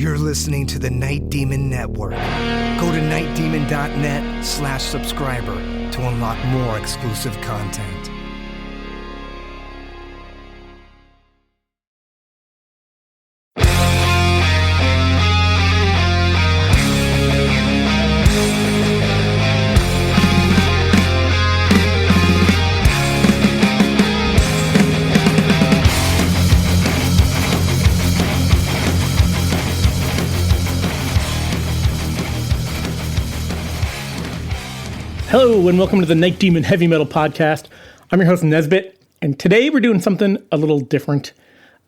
You're listening to the Night Demon Network. Go to nightdemon.net/subscriber to unlock more exclusive content. Hello and welcome to the Night Demon Heavy Metal Podcast. I'm your host Nesbit, and today we're doing something a little different.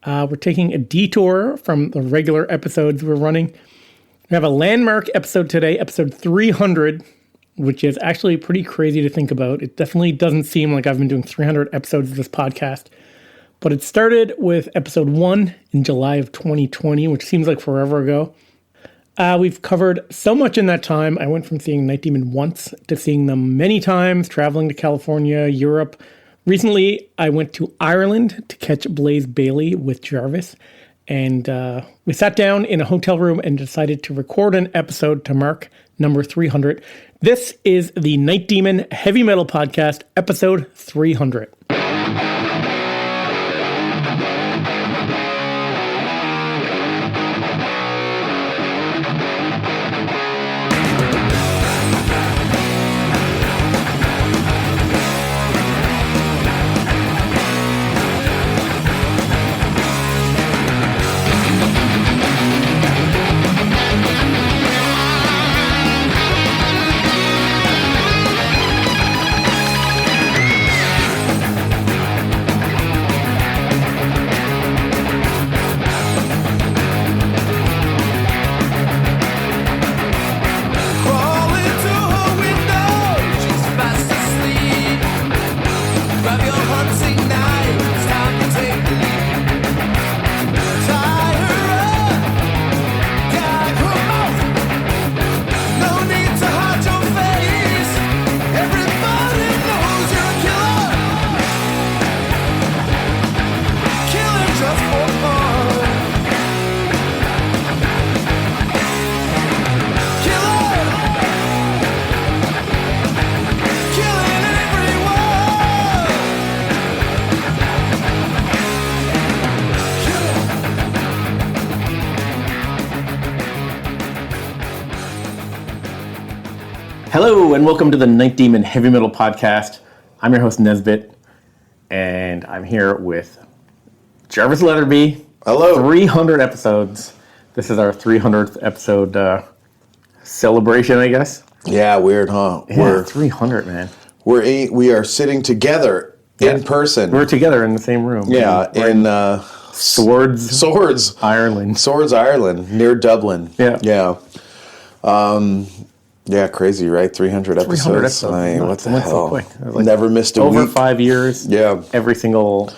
We're taking a detour from the regular episodes we're running. We have a landmark episode today, episode 300, which is actually pretty crazy to think about. It definitely doesn't seem like I've been doing 300 episodes of this podcast, but it started with episode 1 in July of 2020, which seems like forever ago. We've covered so much in that time. I went from seeing Night Demon once to seeing them many times, traveling to California, Europe. Recently, I went to Ireland to catch Blaze Bayley with Jarvis. And we sat down in a hotel room and decided to record an episode to mark number 300. This is the Night Demon Heavy Metal Podcast, episode 300. Hello and welcome to the Night Demon Heavy Metal Podcast. I'm your host Nesbit, and I'm here with Jarvis Leatherby. Hello. 300 episodes. This is our 300th episode celebration, I guess. Yeah, weird, huh? Yeah, We're 300, man. we are sitting together in person. We're together in the same room. Yeah, in Swords, Ireland. Swords, Ireland, near Dublin. Yeah. Yeah. Yeah, crazy, right? 300 episodes. 300 episodes. I mean, what the Went so hell? quick. Like Never missed a over week. 5 years. Yeah. Every single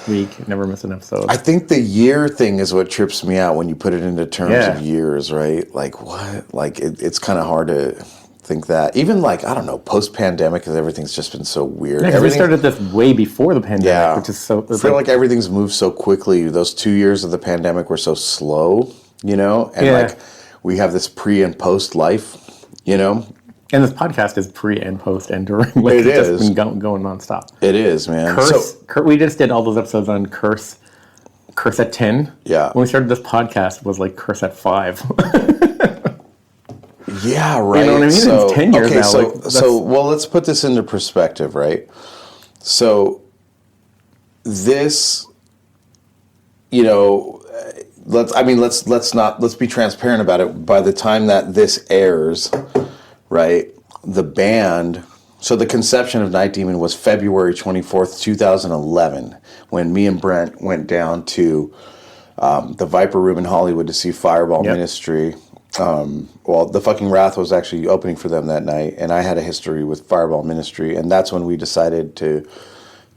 week, never miss an episode. I think the year thing is what trips me out when you put it into terms of years, right? Like, what? Like, it's kind of hard to think that. Even, like, I don't know, post-pandemic, because everything's just been so weird. Yeah, because we started this way before the pandemic, which is so... I feel like everything's moved so quickly. Those 2 years of the pandemic were so slow, you know? And, like, we have this pre- and post-life, you know? And this podcast is pre and post and during. Like, It is. Just been going nonstop. It is, man. Curse. We just did all those episodes on Curse at 10. Yeah. When we started this podcast, it was like Curse at 5. Yeah, right. You know what I mean? So, it's 10 years okay, now. Well, let's put this into perspective, right? So, this, you know, let's be transparent about it. By the time that this airs, right, the band, so the conception of Night Demon was February 24th, 2011, when me and Brent went down to the Viper Room in Hollywood to see Fireball Ministry. Well, the fucking Wrath was actually opening for them that night, and I had a history with Fireball Ministry, and that's when we decided to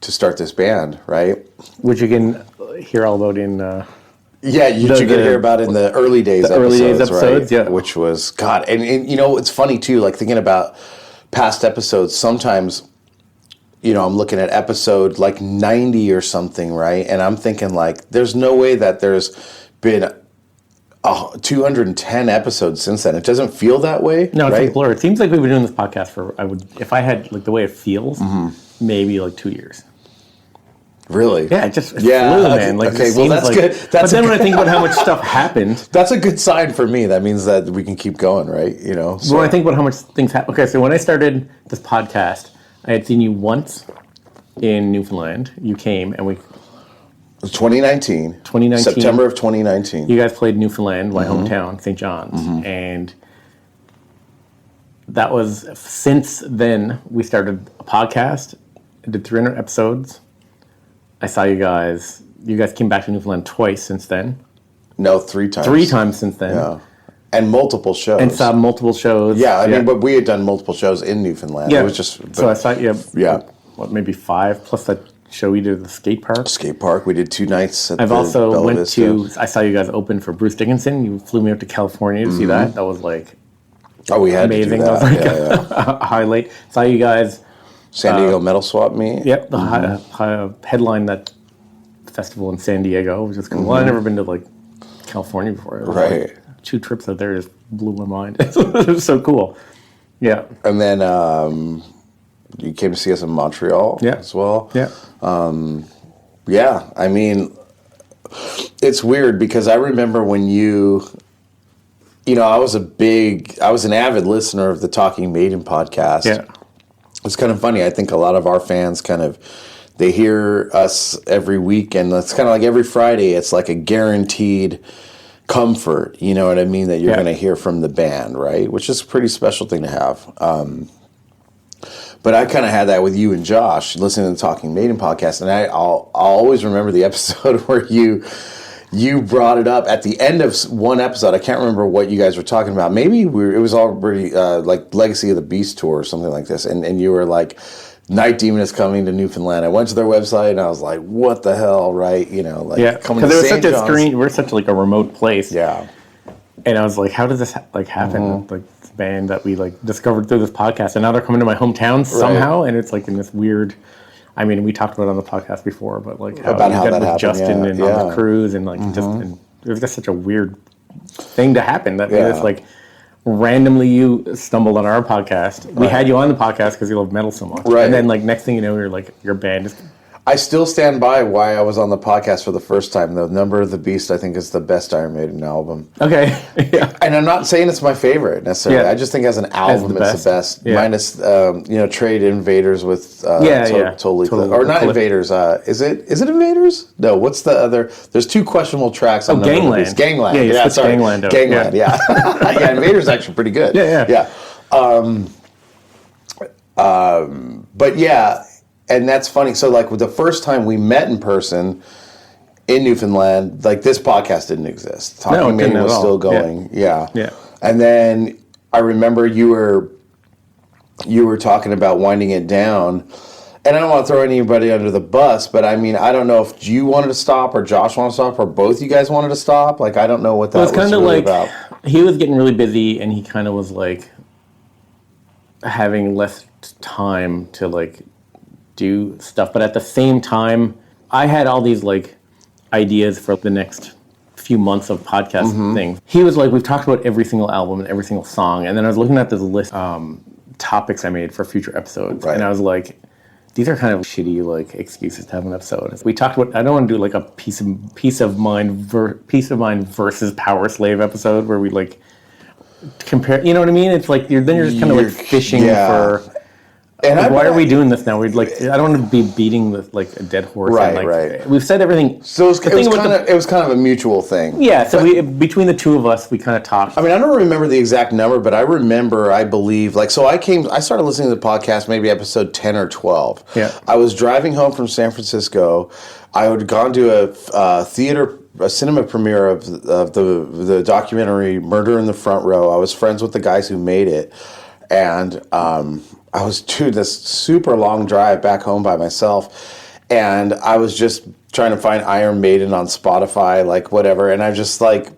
start this band, right? Which you can hear all about in... Yeah, you could hear about it in the early days episodes, right? Yeah. Which was, God, and you know, it's funny too, like thinking about past episodes, sometimes, you know, I'm looking at episode like 90 or something, right? And I'm thinking like, there's no way that there's been 210 episodes since then. It doesn't feel that way. No, it's right? a blur. It seems like we've been doing this podcast for, if I had like the way it feels, maybe like 2 years. Really? Yeah, it just flew, okay, man. Like, okay, it well, seems that's like, good. But then when I think about how much stuff happened. That's a good sign for me. That means that we can keep going, right? You know. So. When I think about how much things happen. Okay, so when I started this podcast, I had seen you once in Newfoundland. You came and we... 2019. September of 2019. You guys played Newfoundland, my hometown, St. John's. And that was... Since then, we started a podcast. I did 300 episodes. I saw you guys. You guys came back to Newfoundland twice since then. No, 3 times. 3 times since then. Yeah. And multiple shows. And saw multiple shows. Yeah, I mean, but we had done multiple shows in Newfoundland. Yeah. It was just... So I saw you, Yeah. what, maybe 5, plus that show we did at the skate park. Skate park. We did 2 nights at I've the also Bella went Vista. to... I saw you guys open for Bruce Dickinson. You flew me up to California to see that. That was like Oh, we had amazing. to do That that. was like a highlight. Saw you guys... San Diego Metal Swap meet. Yep, the headline that festival in San Diego, which is cool. Well, I've never been to like California before. It was Right. like 2 trips out there just blew my mind. It was so cool. Yeah. And then you came to see us in Montreal as well. Yeah. Yeah, I mean, it's weird because I remember when you know, I was an avid listener of the Talking Maiden podcast. Yeah. It's kind of funny. I think a lot of our fans they hear us every week, and it's kind of like every Friday. It's like a guaranteed comfort. You know what I mean? That you're going to hear from the band, right? Which is a pretty special thing to have. But I kind of had that with you and Josh listening to the Talking Maiden podcast, and I'll always remember the episode where you brought it up at the end of one episode. I can't remember what you guys were talking about. Maybe it was already like Legacy of the Beast tour or something like this. And you were like, Night Demon is coming to Newfoundland. I went to their website and I was like, what the hell, right? You know, like coming to because St. John's. we're such like a remote place. Yeah. And I was like, how does this happen? Like this band that we like discovered through this podcast, and now they're coming to my hometown somehow, and it's like in this weird. I mean, we talked about it on the podcast before, but like how that with happened, Justin and on the cruise, and like and it was just such a weird thing to happen that it's like randomly you stumbled on our podcast. We had you on the podcast because you love metal so much, right? And then like next thing you know, you're like your band is. I still stand by why I was on the podcast for the first time, though. Number of the Beast, I think, is the best Iron Maiden album. Okay. Yeah. And I'm not saying it's my favorite necessarily. Yeah. I just think as an album, it's the best. Yeah. Minus, Trade Invaders with Totally. Or not Invaders. Is it Invaders? No, what's the other? There's 2 questionable tracks on Gangland. Beast. Gangland. Yeah, Yeah, sorry. Gangland. Gangland, yeah. Yeah, Invaders is actually pretty good. Yeah. But yeah, and that's funny. So like with the first time we met in person in Newfoundland, like this podcast didn't exist. Talking Maiden was still going. Yeah. And then I remember you were talking about winding it down. And I don't want to throw anybody under the bus, but I mean, I don't know if you wanted to stop or Josh wanted to stop or both you guys wanted to stop. Like, I don't know what that was kind of really like, about. He was getting really busy, and he kind of was like having less time to like do stuff. But at the same time, I had all these like ideas for the next few months of podcast things. He was like, we've talked about every single album and every single song. And then I was looking at this list topics I made for future episodes. Right. And I was like, these are kind of shitty like excuses to have an episode. We talked about, I don't want to do like a peace of mind versus Power Slave episode where we like compare, you know what I mean? It's like, then you're just kind of like fishing for... And like, why are we doing this now? We'd like, I don't want to be beating like a dead horse. Right, and, like, right. We've said everything. So it was kind of a mutual thing. Yeah. So between the two of us, we kind of talked. I mean, I don't remember the exact number, but I believe, like, so I started listening to the podcast maybe episode 10 or 12. Yeah. I was driving home from San Francisco. I had gone to a cinema premiere of the documentary Murder in the Front Row. I was friends with the guys who made it. And I was doing this super long drive back home by myself. And I was just trying to find Iron Maiden on Spotify, like whatever. And I just like,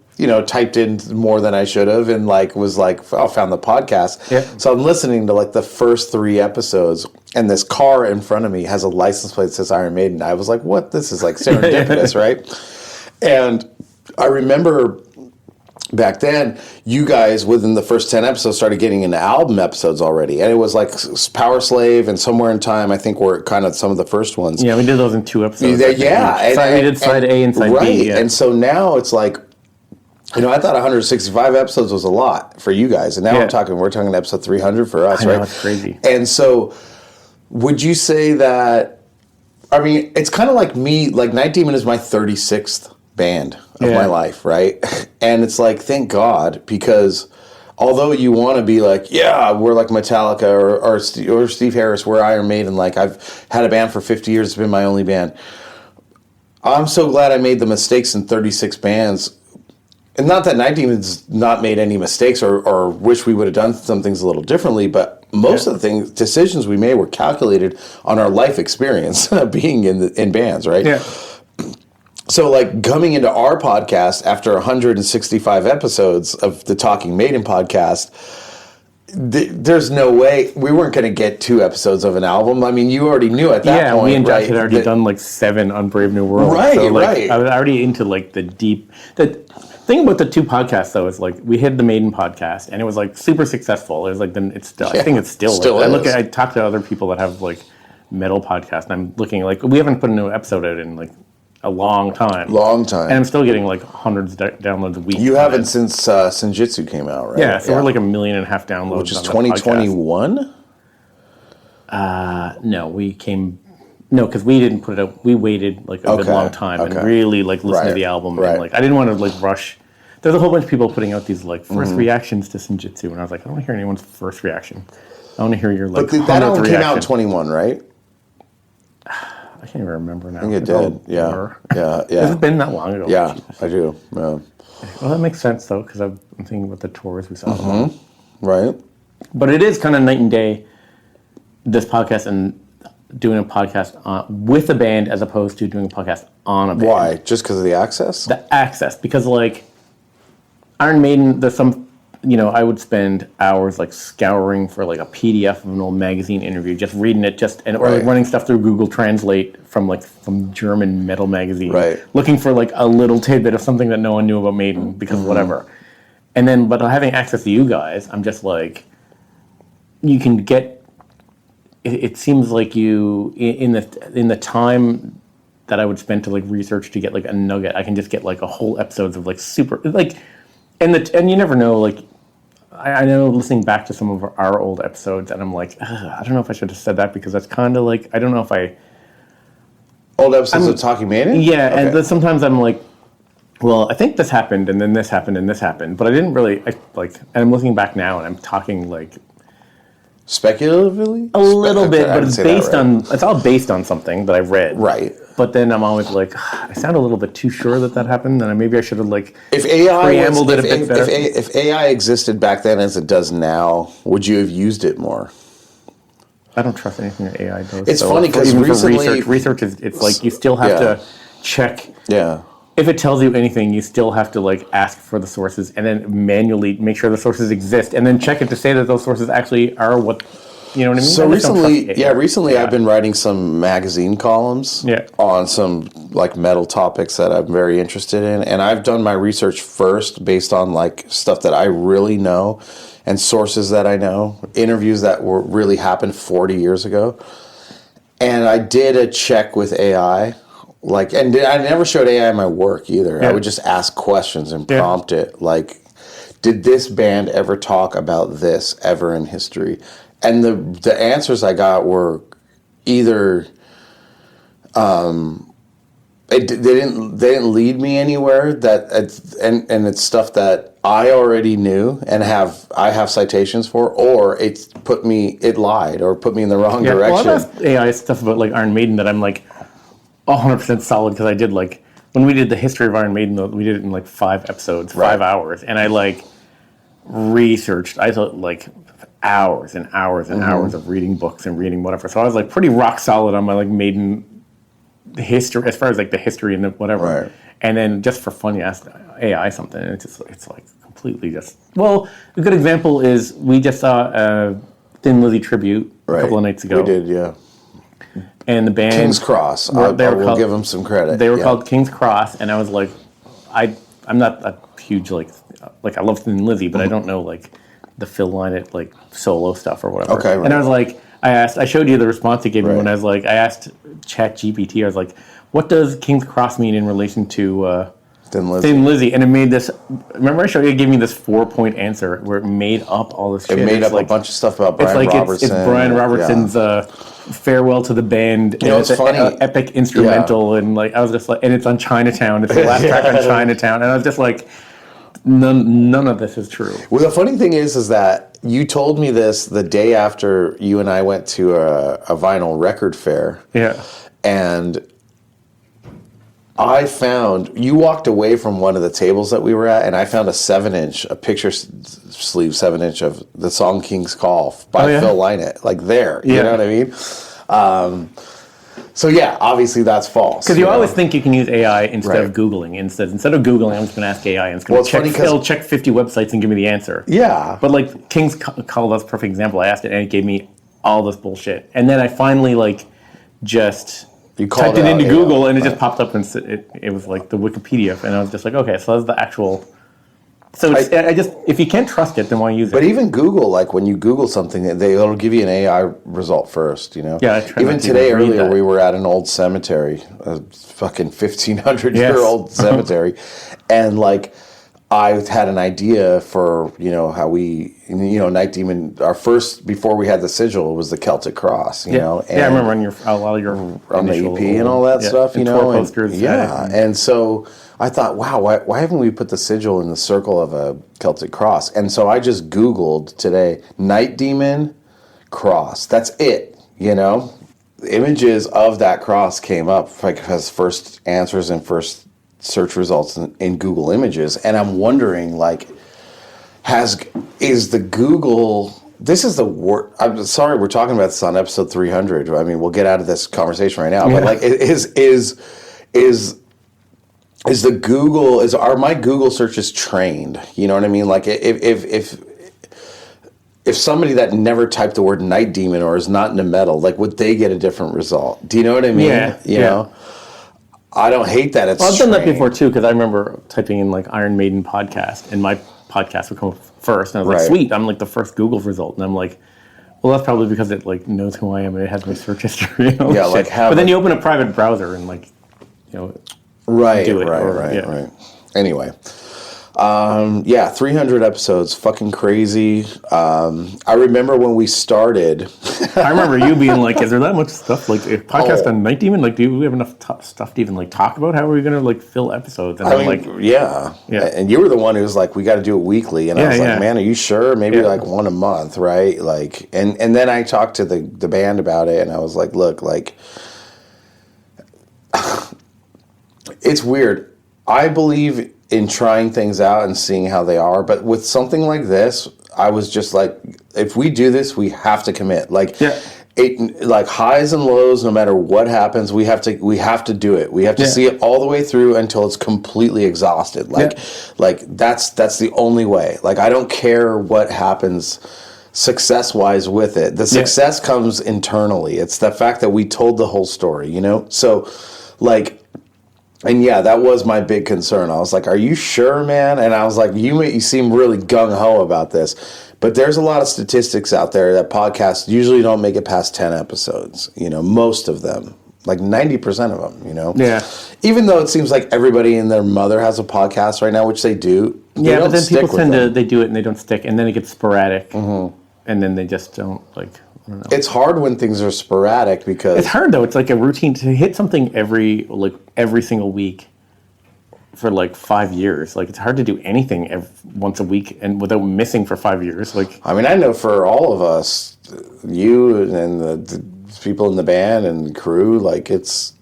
typed in more than I should have and like was like, found the podcast. Yeah. So I'm listening to like the first 3 episodes. And this car in front of me has a license plate that says Iron Maiden. I was like, what? This is like serendipitous, right? And I remember back then, you guys within the first 10 episodes started getting into album episodes already, and it was like Power Slave and Somewhere in Time, I think, were kind of some of the first ones. Yeah, we did those in 2 episodes. Yeah, we did side A and side B. Yeah. And so now it's like, I thought 165 episodes was a lot for you guys, and now we're talking episode 300 for us, I know, right? That's crazy. And so, would you say that? I mean, it's kind of like me. Like Night Demon is my 36th band of my life, right? And it's like, thank God, because although you want to be like, yeah, we're like Metallica or Steve Harris, we're Iron Maiden. Like I've had a band for 50 years; it's been my only band. I'm so glad I made the mistakes in 36 bands. And not that Night Demon's not made any mistakes or wish we would have done some things a little differently, but most of the decisions we made were calculated on our life experience being in bands, right? Yeah. So, like, coming into our podcast after 165 episodes of the Talking Maiden podcast, there's no way we weren't going to get 2 episodes of an album. I mean, you already knew at that point. Yeah, we and Jack right, had already done like 7 on Brave New World. Right, so, like, right. I was already into like the deep. The thing about the 2 podcasts though is like we hit the Maiden podcast and it was like super successful. It was like it's still. I think it's still. I talk to other people that have like metal podcasts, and I'm looking like we haven't put a new episode out in like a long time. And I'm still getting like hundreds downloads a week. You haven't since Senjutsu came out, right? Yeah, so we're like 1.5 million downloads. Which is 2021? No, because we didn't put it out. We waited like a good long time and really like listened to the album. And like I didn't want to like rush. There's a whole bunch of people putting out these like first reactions to Senjutsu, and I was like, I don't want to hear anyone's first reaction. I want to hear your like. But that album came out in 21, right? I can't even remember now. I think it did. Yeah. Has it been that long ago? Yeah, Jesus. I do. Yeah. Well, that makes sense though, because I'm thinking about the tours we saw. Right. But it is kind of night and day. This podcast and doing a podcast with a band as opposed to doing a podcast on a band. Why? Just because of the access? The access, because like Iron Maiden, there's some. I would spend hours like scouring for like a PDF of an old magazine interview, just reading it, or like running stuff through Google Translate from German metal magazine, looking for like a little tidbit of something that no one knew about Maiden because whatever. And then, but having access to you guys, I'm just like, you can get. It seems like you in the time that I would spend to like research to get like a nugget, I can just get like a whole episodes of like super like. And you never know, like, I know listening back to some of our old episodes, and I'm like, I don't know if I should have said that because that's kind of like, I don't know if I... Old episodes of Talking Maiden? Yeah, okay. And then sometimes I'm like, well, I think this happened, and then this happened, and this happened, but I didn't really, and I'm looking back now, and I'm talking like... Speculatively? A little bit, but it's all based on something that I read. Right. But then I'm always like, I sound a little bit too sure that happened, and maybe I should have like preambled it a bit better. If AI existed back then as it does now, would you have used it more? I don't trust anything that AI does. It's funny because recently... research is, it's like you still have to check. Yeah. If it tells you anything, you still have to like ask for the sources and then manually make sure the sources exist and then check it to say that those sources actually are what... You know what I mean? So recently I've been writing some magazine columns on some like metal topics that I'm very interested in, and I've done my research first based on like stuff that I really know and sources that I know, interviews that were really happened 40 years ago. And I did a check with AI, and I never showed AI my work either. I would just ask questions and prompt it, like, did this band ever talk about this ever in history? And the answers I got were either they didn't lead me anywhere and it's stuff that I already knew and I have citations for, or it lied or put me in the wrong direction. Well, I've asked AI stuff about like Iron Maiden that I'm like 100% solid because I did like when we did the history of Iron Maiden, we did it in like 5 episodes, 5 hours, and I like researched. I thought like hours and hours and hours of reading books and reading whatever. So I was like pretty rock solid on my like Maiden history as far as like the history and the whatever. Right. And then just for fun, you asked AI something, and it's like completely just. Well, a good example is we just saw a Thin Lizzy tribute a couple of nights ago. We did, yeah. And the band King's Cross. I will give them some credit. They were called King's Cross, and I was like, I I'm not a huge like I love Thin Lizzy, but I don't know like the Phil Lynott like solo stuff or whatever. Okay, right. And I was like, I showed you the response he gave me Right. when I was like, I asked ChatGPT, I was like, what does King's Cross mean in relation to Thin Lizzy. Thin Lizzy? And it made this. Remember, I showed you, it gave me this 4-point answer where it made up all this shit. It made It's up like, a bunch of stuff about it's Brian like Robertson. it's Brian Robertson's farewell to the band. You know, and it's it's funny. an epic instrumental, and like I was just like, and it's on Chinatown. It's the last track on Chinatown, and I was just like, none of this is true. Well, the funny thing is that you told me this the day after you and I went to a vinyl record fair. Yeah. And I found, you walked away from one of the tables that we were at, and I found a picture sleeve 7-inch of the song King's Call by Phil Lynott, like there. You know what I mean? So yeah, obviously that's false. Because you always think you can use AI instead of Googling. Instead of Googling, I'm just going to ask AI, and it's going to it'll check 50 websites and give me the answer. Yeah. But like King's Call, that's a perfect example. I asked it, and it gave me all this bullshit. And then I finally just typed it into Google, and it just popped up, and it was like the Wikipedia, and I was just like, okay, so that's the actual. So it's, I just, if you can't trust it, then why use it? But even Google, like when you Google something, it'll give you an AI result first, you know? Yeah, I try even not to today, read earlier, that. we were at an old cemetery, a fucking 1,500-year-old cemetery, and like I had an idea for, how we, Night Demon, our first, before we had the sigil, was the Celtic Cross, you know? And I remember on a lot of your on the EP and all that stuff, and tour posters. And so I thought, wow, why haven't we put the sigil in the circle of a Celtic cross? And so I just Googled today, Night Demon cross. That's it, Images of that cross came up like as first answers and first search results in Google Images. And I'm wondering, like, is the Google... This is the worst. I'm sorry, we're talking about this on episode 300. I mean, we'll get out of this conversation right now. But like, are my Google searches trained? You know what I mean? Like if somebody that never typed the word Night Demon or is not into metal, like would they get a different result? Do you know what I mean? Yeah. You know? I don't hate that it's I've done that before too, because I remember typing in like Iron Maiden podcast, and my podcast would come up first, and I was like, sweet, I'm like the first Google result, and I'm like, well, that's probably because it like knows who I am and it has my search history. Yeah, like but then you open a private browser and like, Right. Anyway, 300 episodes, fucking crazy. I remember when we started. I remember you being like, "Is there that much stuff like a podcast on Night Demon? Like, do we have enough stuff to even like talk about? How are we going to like fill episodes?" And yeah. And you were the one who was like, "We got to do it weekly," and I was like, "Man, are you sure? Maybe like one a month, right?" Like, and then I talked to the band about it, and I was like, "Look, like." It's weird. I believe in trying things out and seeing how they are, but with something like this, I was just like, if we do this, we have to commit. Like, like highs and lows, no matter what happens, we have to do it. We have to see it all the way through until it's completely exhausted. Like that's the only way. Like, I don't care what happens success-wise with it. The success comes internally. It's the fact that we told the whole story, So, like. And that was my big concern. I was like, "Are you sure, man?" And I was like, "You seem really gung-ho about this." But there's a lot of statistics out there that podcasts usually don't make it past 10 episodes. Most of them. Like 90% of them, Yeah. Even though it seems like everybody and their mother has a podcast right now, which they do. Yeah, but then people tend to, they do it and they don't stick. And then it gets sporadic. Mm-hmm. And then they just don't, like... I don't know. It's hard when things are sporadic because... It's hard, though. It's like a routine to hit something every single week for, 5 years. Like, it's hard to do anything once a week and without missing for 5 years. Like, I mean, I know for all of us, you and the people in the band and the crew,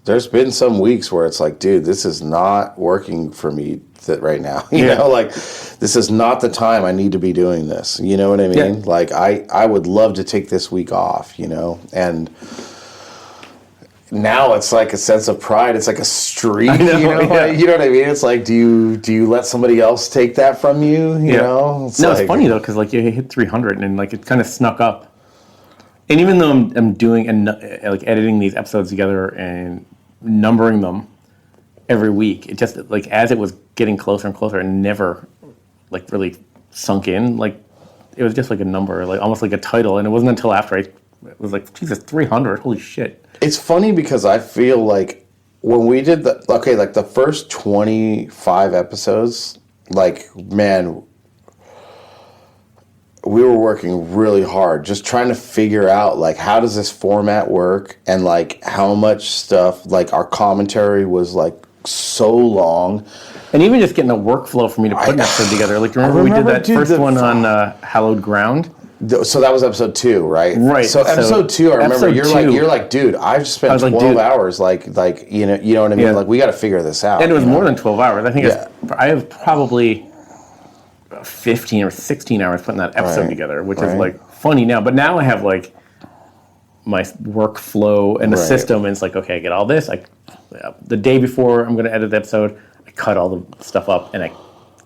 there's been some weeks where it's like, dude, this is not working for me right now. You know, this is not the time I need to be doing this. You know what I mean? Yeah. Like, I would love to take this week off, and now it's like a sense of pride. It's like a streak, you know what I mean? It's like, do you let somebody else take that from you? You know? It's funny though, because you hit 300 and it kind of snuck up. And even though I'm doing and editing these episodes together and numbering them, every week. It just like as it was getting closer and closer, it never like really sunk in. Like it was just like a number, like almost like a title. And it wasn't until after it was like, Jesus, 300, holy shit. It's funny because I feel like when we did the first 25 episodes, like, man, we were working really hard just trying to figure out, like, how does this format work, and, like, how much stuff, like, our commentary was, like, so long. And even just getting a workflow for me to put an episode together. Like, remember we did that first one on Hallowed Ground? So that was episode 2, right? Right. So episode 2, I remember you're like, dude, I've spent 12 hours, like you know what I mean? Yeah. Like, we got to figure this out. And it was more than 12 hours. I think I have probably 15 or 16 hours putting that episode together, which is like funny now. But now I have like my workflow and the system, and it's like, okay, I get all this. The day before I'm going to edit the episode, I cut all the stuff up and I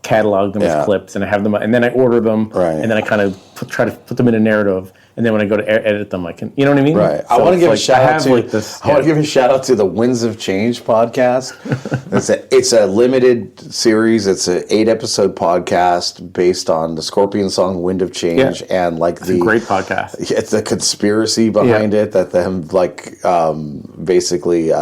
catalog them as clips, and I have them, and then I order them, and then I kind of try to put them in a narrative, and then when I go to edit them, I can, you know what I mean? Right. So I want to give a shout out to I want to give a shout out to the Winds of Change podcast. It's a limited series. It's an 8-episode podcast based on the Scorpion song "Wind of Change," and like it's a great podcast. It's the conspiracy behind it that them like basically.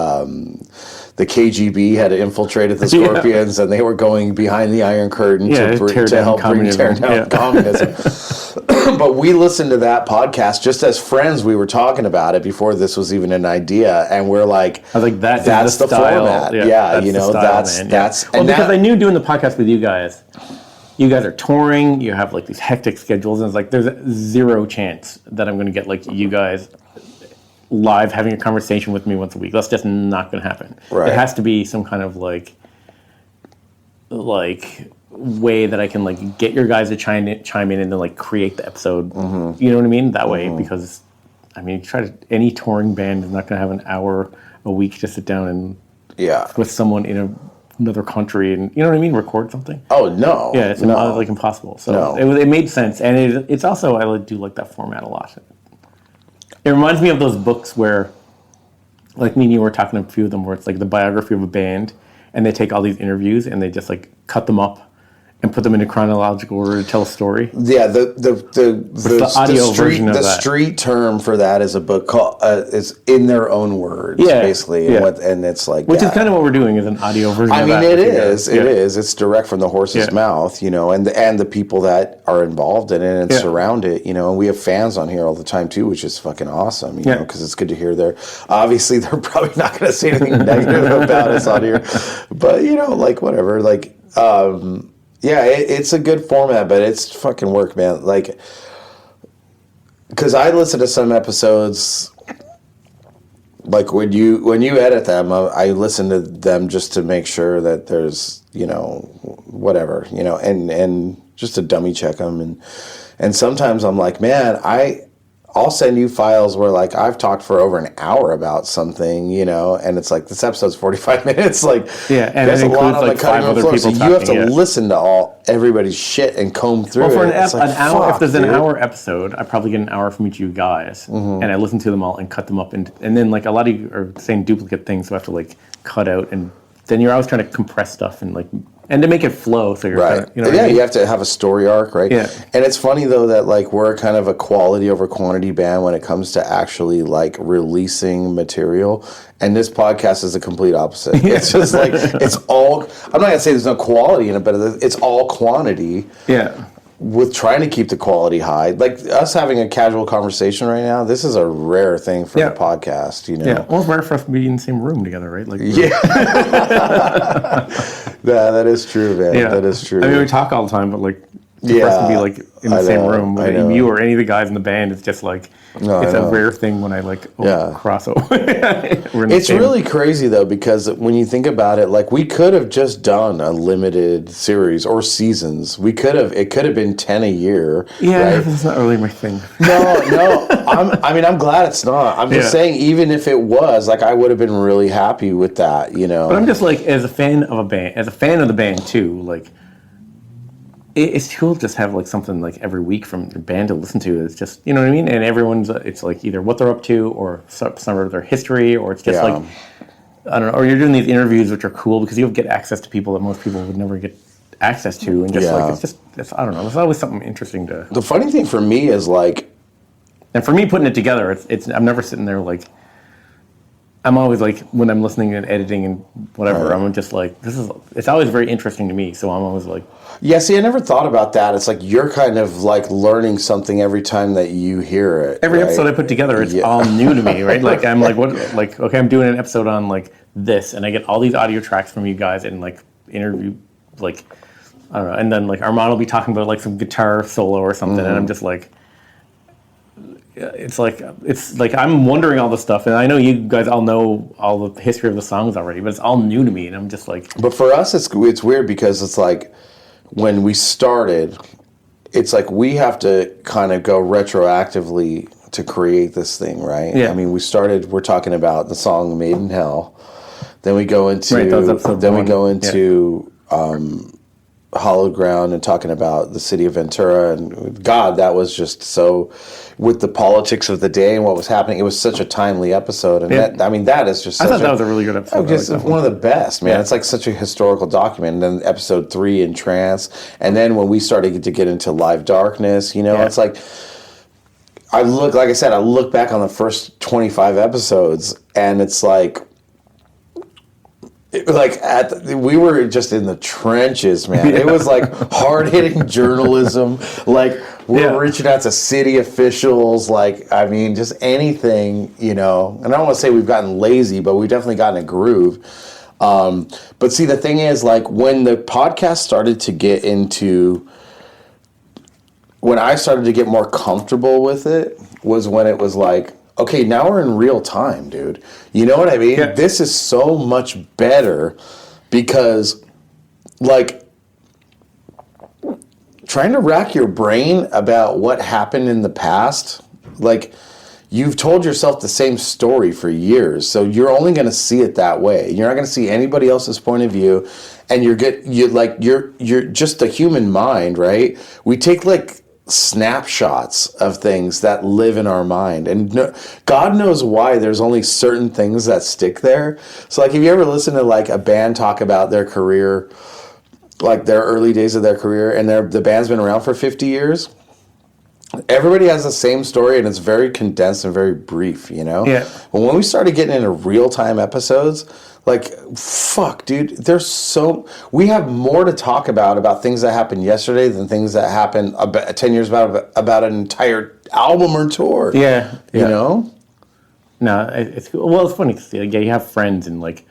The KGB had infiltrated the Scorpions, and they were going behind the Iron Curtain to help tear down communism. But we listened to that podcast just as friends. We were talking about it before this was even an idea, and we're like, I was like, that's the format. That's you know, that's. Well, because I knew doing the podcast with you guys are touring, you have like these hectic schedules, and it's like there's zero chance that I'm going to get like you guys live having a conversation with me once a week. That's just not going to happen. Right. It has to be some kind of like way that I can like get your guys to chime in and then like create the episode. Mm-hmm. You know what I mean? That way, because I mean, any touring band is not going to have an hour a week to sit down and with someone in another country and you know what I mean, record something. Oh no! Yeah, it's like impossible. So it made sense, and it's also I do like that format a lot. It reminds me of those books where, like me and you were talking to a few of them, where it's like the biography of a band, and they take all these interviews and they just like cut them up and put them in a chronological order to tell a story. Yeah, the audio version of that. The street term for that is a book called is In Their Own Words, basically, and it's like which is kind of what we're doing is an audio version. I mean, of that. It is. It's direct from the horse's mouth, you know, and the people that are involved in it and surround it, you know, and we have fans on here all the time too, which is fucking awesome, you know, because it's good to hear obviously they're probably not going to say anything negative about us on here, but you know, like whatever, like. Yeah, it's a good format, but it's fucking work, man. Like, because I listen to some episodes, like when you edit them, I listen to them just to make sure that there's, you know, whatever, you know, and just to dummy check them, and sometimes I'm like, man, I'll send you files where like I've talked for over an hour about something, you know, and it's like this episode's 45 minutes. Like, and there's a lot on like the cutting room floor, so you have to listen to everybody's shit and comb through. Well, for an hour, if there's an hour episode, I probably get an hour from each of you guys, and I listen to them all and cut them up, and then like a lot of you are saying duplicate things, so I have to like cut out, and then you're always trying to compress stuff and like. And to make it flow, so you're right. You know what I mean? You have to have a story arc, right? Yeah. And it's funny though that like we're kind of a quality over quantity band when it comes to actually like releasing material. And this podcast is the complete opposite. It's just like it's all. I'm not gonna say there's no quality in it, but it's all quantity. Yeah. With trying to keep the quality high, like us having a casual conversation right now, this is a rare thing for the podcast, you know. Yeah, well, it's rare for us to be in the same room together, right? Like, that is true, man. Yeah. That is true. I mean, we talk all the time, but like, for us to be like in the same room with you or any of the guys in the band, it's just like it's a rare thing when I like cross over. It's really crazy though, because when you think about it, like we could have just done a limited series or seasons. It could have been 10 a year. Yeah, right? That's not really my thing. No. I'm glad it's not. I'm just saying, even if it was, like, I would have been really happy with that, you know. But I'm just like, as a fan of a band, as a fan of the band too, like. It's cool to just have like something like every week from the band to listen to. It's just, you know what I mean? And everyone's, it's like either what they're up to or some of their history, or it's just I don't know, or you're doing these interviews which are cool because you get access to people that most people would never get access to, and just like it's I don't know, there's always something interesting to. The funny thing for me is like, and for me putting it together, it's I'm never sitting there like. I'm always like when I'm listening and editing and whatever, I'm just like it's always very interesting to me. So I'm always like, yeah. See, I never thought about that. It's like you're kind of like learning something every time that you hear it. Every right? episode I put together, it's all new to me, right? Like I'm like, what? Like okay, I'm doing an episode on like this, and I get all these audio tracks from you guys and like interview, like I don't know, and then like Armand will be talking about like some guitar solo or something, and I'm just like. It's like I'm wondering all this stuff, and I know you guys all know all the history of the songs already, but it's all new to me, and I'm just like. But for us, it's weird because it's like when we started, it's like we have to kind of go retroactively to create this thing, right? Yeah. I mean, we're talking about the song "Made in Hell," then we go into Hallowed Ground and talking about the city of Ventura, and God, that was just so with the politics of the day and what was happening. It was such a timely episode, and that is just. I thought that was a really good episode. Just one of the best, man. Yeah. It's like such a historical document. And then episode 3 in Trance, and then when we started to get into Live Darkness, it's like. I look back on the first 25 episodes, and it's like. We were just in the trenches, man. It was like hard-hitting journalism. Like we're reaching out to city officials. Like I mean, just anything, And I don't want to say we've gotten lazy, but we've definitely gotten a groove. But see, the thing is, like when the podcast started to get into, when I started to get more comfortable with it, was when it was like. Okay, now we're in real time, dude. You know what I mean? Yeah. This is so much better because, like, trying to rack your brain about what happened in the past, like, you've told yourself the same story for years, so you're only going to see it that way. You're not going to see anybody else's point of view, and you're just the human mind, right? We take like snapshots of things that live in our mind, and God knows why there's only certain things that stick there. So like if you ever listen to like a band talk about their career, like their early days of their career, and the band's been around for 50 years, everybody has the same story, and it's very condensed and very brief, Yeah. But when we started getting into real-time episodes, like, fuck, dude, we have more to talk about things that happened yesterday than things that happened 10 years about an entire album or tour. Yeah. You know? No, it's cool. Well, it's funny because you have friends, and like,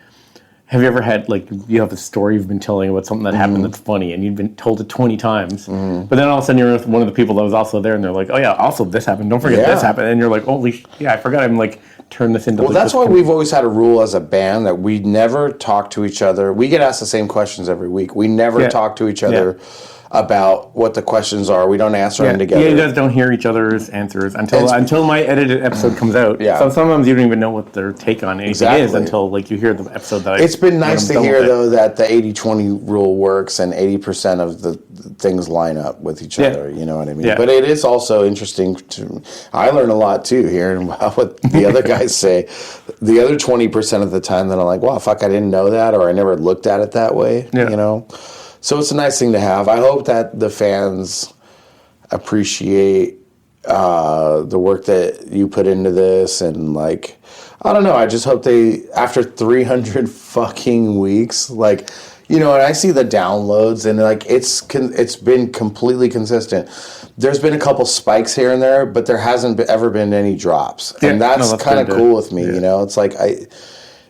have you ever had like you have a story you've been telling about something that happened that's funny, and you've been told it 20 times, but then all of a sudden you're with one of the people that was also there, and they're like, oh yeah, also this happened. Don't forget this happened, and you're like, holy, I forgot. I'm like. Turn this into. Well, that's why we've always had a rule as a band that we never talk to each other. We get asked the same questions every week. We never talk to each other about what the questions are. We don't answer them together. Yeah, you guys don't hear each other's answers until my edited episode comes out. Yeah. So sometimes you don't even know what their take on anything is until like you hear the episode that It's been nice to hear though that the 80-20 rule works and 80% of the things line up with each other. You know what I mean? Yeah. But it is also interesting I learn a lot too hearing what the other guys say. The other 20% of the time that I'm like, wow, fuck, I didn't know that, or I never looked at it that way. Yeah. So it's a nice thing to have. I hope that the fans appreciate the work that you put into this, and like, I don't know. I just hope they, after 300 fucking weeks, like, and I see the downloads, and like it's been completely consistent. There's been a couple spikes here and there, but there hasn't ever been any drops, and that's kind of cool with me. Yeah. It's like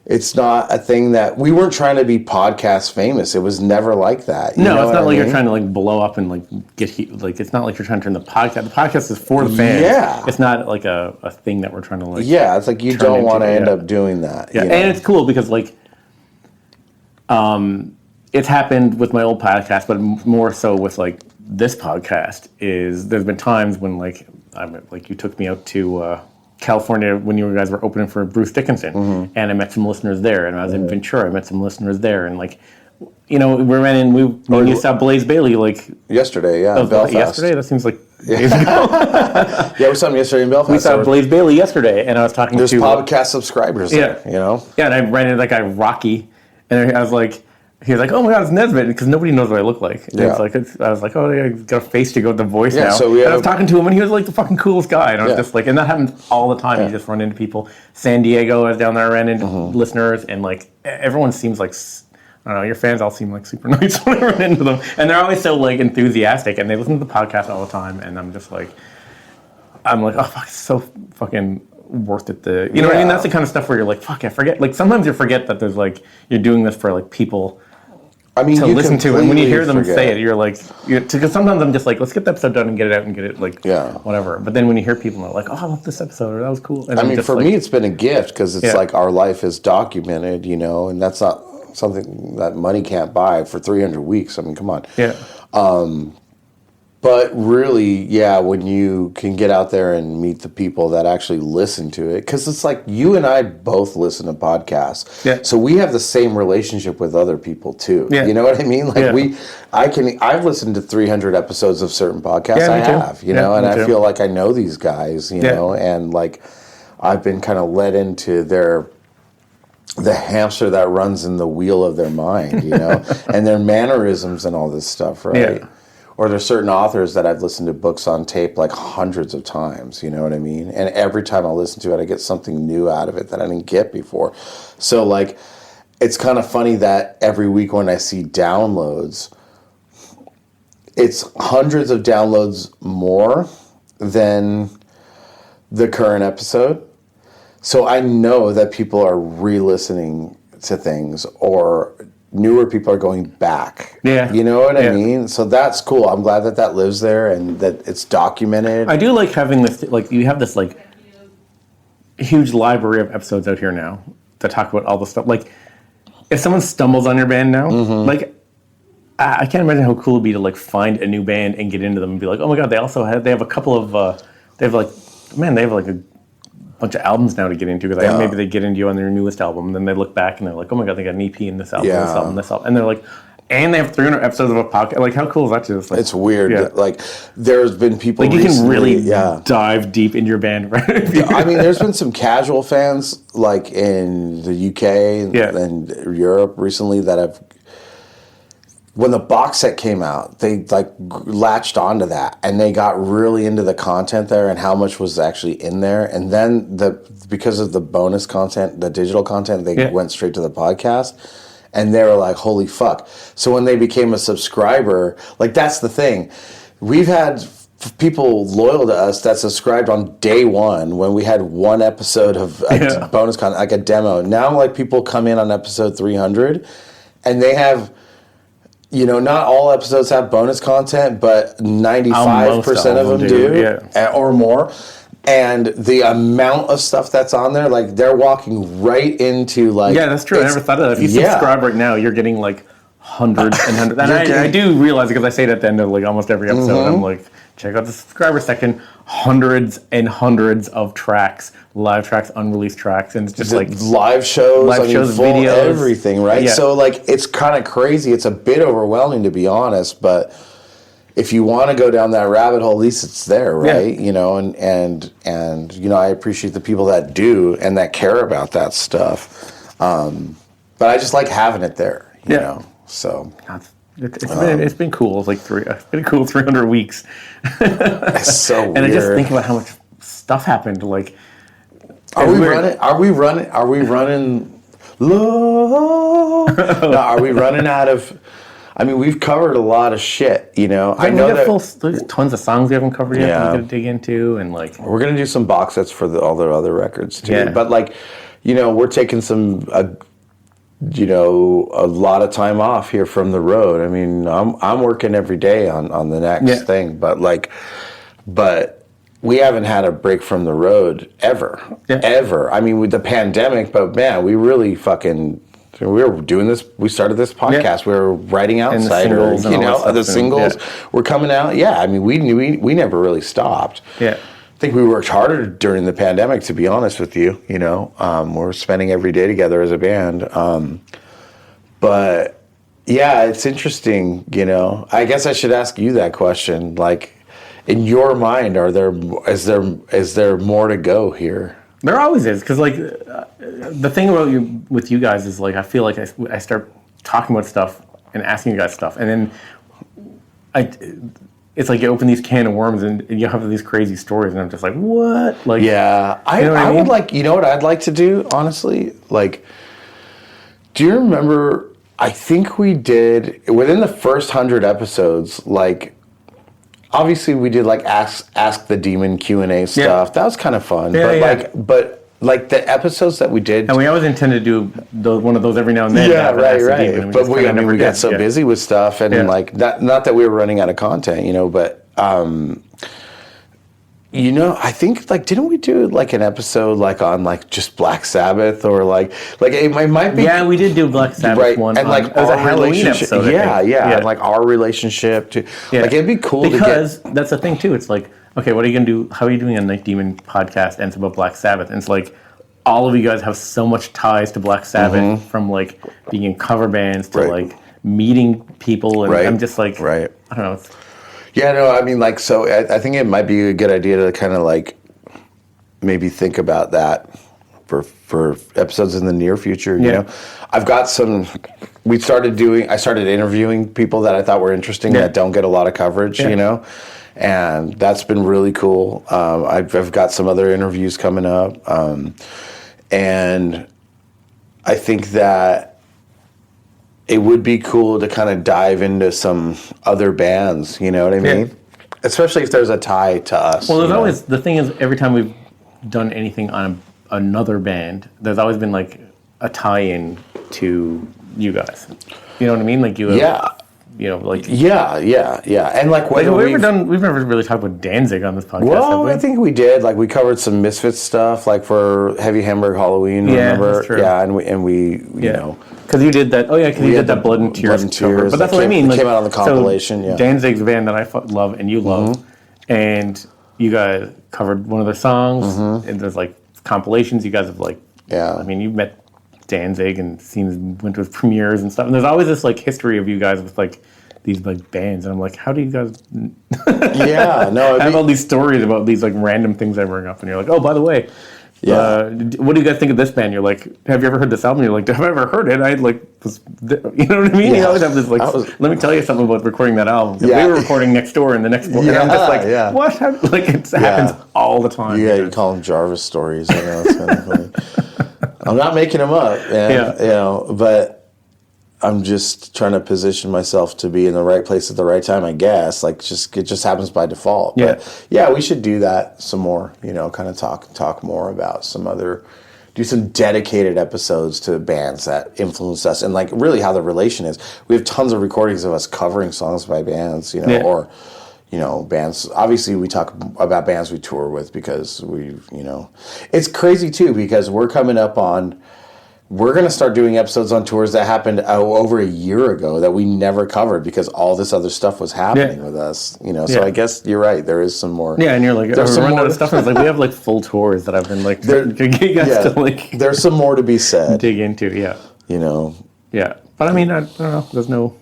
It's not a thing that we weren't trying to be podcast famous. It was never like that. No, it's not like you're trying to like blow up and like get like. It's not like you're trying to turn the podcast. The podcast is for the fans. Yeah, it's not like a thing that we're trying to like. Yeah, it's like you don't want to end up doing that. Yeah, and it's cool because like, it's happened with my old podcast, but more so with like this podcast. Is there's been times when like you took me out to. California when you guys were opening for Bruce Dickinson, and I met some listeners there, and I was in Ventura, I met some listeners there, and like we ran in. We saw Blaze Bailey like yesterday. Yeah, in Belfast. Yesterday. That seems like days ago. Yeah, we saw him yesterday in Belfast. We saw Blaze Bailey yesterday, and I was talking There's to podcast subscribers. There, Yeah, and I ran into that guy Rocky, and I was like. He was like, "Oh my God, it's Nesbitt," because nobody knows what I look like. And I was like, "Oh, yeah, he's got a face to go with the voice now." So I was talking to him, and he was like the fucking coolest guy. And I was just like, and that happens all the time. You just run into people. San Diego, I was down there, I ran into listeners, and like everyone seems like, I don't know, your fans all seem like super nice when I run into them, and they're always so like enthusiastic, and they listen to the podcast all the time, and I'm like, oh fuck, it's so fucking worth it. You know what I mean? That's the kind of stuff where you're like, fuck, I forget. Like sometimes you forget that there's like you're doing this for like people. I mean, to listen to, and when you hear them say it, you're like, because sometimes I'm just like, let's get the episode done and get it out and get it like, whatever. But then when you hear people are like, oh, I love this episode, or that was cool. And I mean, for me, it's been a gift because it's like our life is documented, and that's not something that money can't buy for 300 weeks. I mean, come on. Yeah. But really, when you can get out there and meet the people that actually listen to it, because it's like you and I both listen to podcasts, so we have the same relationship with other people too. You know what I mean? Like I've listened to 300 episodes of certain podcasts. I have, and I feel like I know these guys, and like I've been kind of led into the hamster that runs in the wheel of their mind, and their mannerisms and all this stuff, right? Yeah. Or there's certain authors that I've listened to books on tape like hundreds of times, you know what I mean? And every time I listen to it, I get something new out of it that I didn't get before. So like, it's kind of funny that every week when I see downloads, it's hundreds of downloads more than the current episode. So I know that people are re-listening to things, or newer people are going back. Yeah. You know what I mean? So that's cool. I'm glad that lives there and that it's documented. I do like having this, like, you have this, like, huge library of episodes out here now that talk about all the stuff. Like, if someone stumbles on your band now, like, I can't imagine how cool it would be to, like, find a new band and get into them and be like, oh my God, they have a couple of, they have a bunch of albums now to get into, because maybe they get into you on their newest album, and then they look back and they're like, oh my God, they got an EP in this album, this album, this album, and they're like, and they have 300 episodes of a podcast. Like, how cool is that too? It's, like, it's weird. Yeah. Like, there's been people like, you can really dive deep in your band, right? I mean, there's been some casual fans, like in the UK and Europe recently, that have, when the box set came out, they like latched onto that, and they got really into the content there and how much was actually in there. And then because of the bonus content, the digital content, they went straight to the podcast, and they were like, holy fuck. So when they became a subscriber, like, that's the thing. We've had people loyal to us that subscribed on day one when we had one episode of bonus content, like a demo. Now, like, people come in on episode 300 and they have, not all episodes have bonus content, but 95% of them do, or more. And the amount of stuff that's on there, like, they're walking right into, like... Yeah, that's true. I never thought of that. If you subscribe right now, you're getting, like, hundreds and hundreds. And I do realize, because I say it at the end of, like, almost every episode, I'm like, check out the subscriber section. Hundreds and hundreds of tracks, live tracks, unreleased tracks, and it's just like live shows, full videos, everything, right? Yeah. So like, it's kind of crazy. It's a bit overwhelming, to be honest, but if you want to go down that rabbit hole, at least it's there, right? Yeah. And I appreciate the people that do and that care about that stuff. But I just like having it there, you know. So it's been cool. It's been a cool 300 weeks. It's so weird. And I just think about how much stuff happened. Like, are we running low? No, are we running out of? I mean, we've covered a lot of shit. I know there's tons of songs we haven't covered yet that we got to dig into, and like, we're gonna do some box sets for all the other records too. Yeah. But like, we're taking a lot of time off here from the road. I mean, I'm working every day on the next thing, but we haven't had a break from the road ever. I mean, with the pandemic, but man, we really we were doing this. We started this podcast. We were writing Outsiders. The singles were coming out. Yeah, I mean, we never really stopped. Yeah. I think we worked harder during the pandemic, to be honest with you. We're spending every day together as a band. But Yeah, it's interesting, you know. I guess I should ask you that question. Like, in your mind, is there more to go here? There always is, because like the thing about with you guys is like I feel like I start talking about stuff and asking you guys stuff, and then it's like you open these can of worms and you have these crazy stories, and I'm just like, what? Like, Yeah, I would like. You know what I'd like to do, honestly? Like, do you remember? I think we did within the first 100 episodes. Like, obviously, we did like ask the demon Q&A stuff. That was kind of fun. But the episodes that we did, and we always intend to do one of those every now and then. Yeah, right. But we never got so busy with stuff, and like not that we were running out of content, you know. But you know, I think like didn't we do like an episode like on like just Black Sabbath or like it might be. Yeah, we did do Black Sabbath one, and like it was a Halloween episode. Yeah, and like our relationship to like it'd be cool because that's the thing too. It's like, okay, what are you gonna do? How are you doing a Night Demon podcast? And it's about Black Sabbath, and it's like all of you guys have so much ties to Black Sabbath from like being in cover bands to like meeting people, and I'm just like, I don't know. Yeah, no, I mean, like, so I think it might be a good idea to kind of like maybe think about that for episodes in the near future. You know, I've got some. I started interviewing people that I thought were interesting that don't get a lot of coverage. You know, and that's been really cool. I've got some other interviews coming up, and I think that it would be cool to kind of dive into some other bands, you know what I mean? Especially if there's a tie to us. Well, there's always, the thing is, every time we've done anything on another band, there's always been like a tie-in to you guys. You know what I mean? Like you have, you know, like... Yeah. And like whether we've never really talked about Danzig on this podcast, well, have we? I think we did. Like we covered some Misfits stuff, like for Heavy Hamburg Halloween, remember? That's true. Yeah, and we you know... Because you did that. Oh yeah, because you did that Blood and Tears cover. But that's what I mean. It came out on the compilation. So Danzig's a band that I love and you love, and you guys covered one of their songs. And there's like compilations. You guys have like, I mean, you met Danzig and went to his premieres and stuff. And there's always this like history of you guys with like these like bands, and I'm like, how do you guys? I have all these stories about these like random things I bring up, and you're like, oh, by the way. What do you guys think of this band? You're like, have you ever heard this album? You're like, have I ever heard it? I like, you know what I mean? You always have this like, let me tell you something about recording that album. We were recording next door in the next one. And I'm just like, what? Like, it happens all the time. You call them Jarvis stories. I know, it's kind of funny. I'm not making them up, man. You know, but I'm just trying to position myself to be in the right place at the right time, I guess. Like, it just happens by default. But we should do that some more, you know, kind of talk more about do some dedicated episodes to bands that influence us and like really how the relation is. We have tons of recordings of us covering songs by bands, you know, or, you know, bands. Obviously, we talk about bands we tour with because you know, it's crazy too because we're coming up on. We're going to start doing episodes on tours that happened over a year ago that we never covered because all this other stuff was happening with us, you know. So I guess you're right. There is some more. Yeah, and you're like, there's some more stuff. It's like we have like full tours that I've been like, to like. There's some more to be said. Dig into, you know. Yeah, but I mean, I don't know. There's no.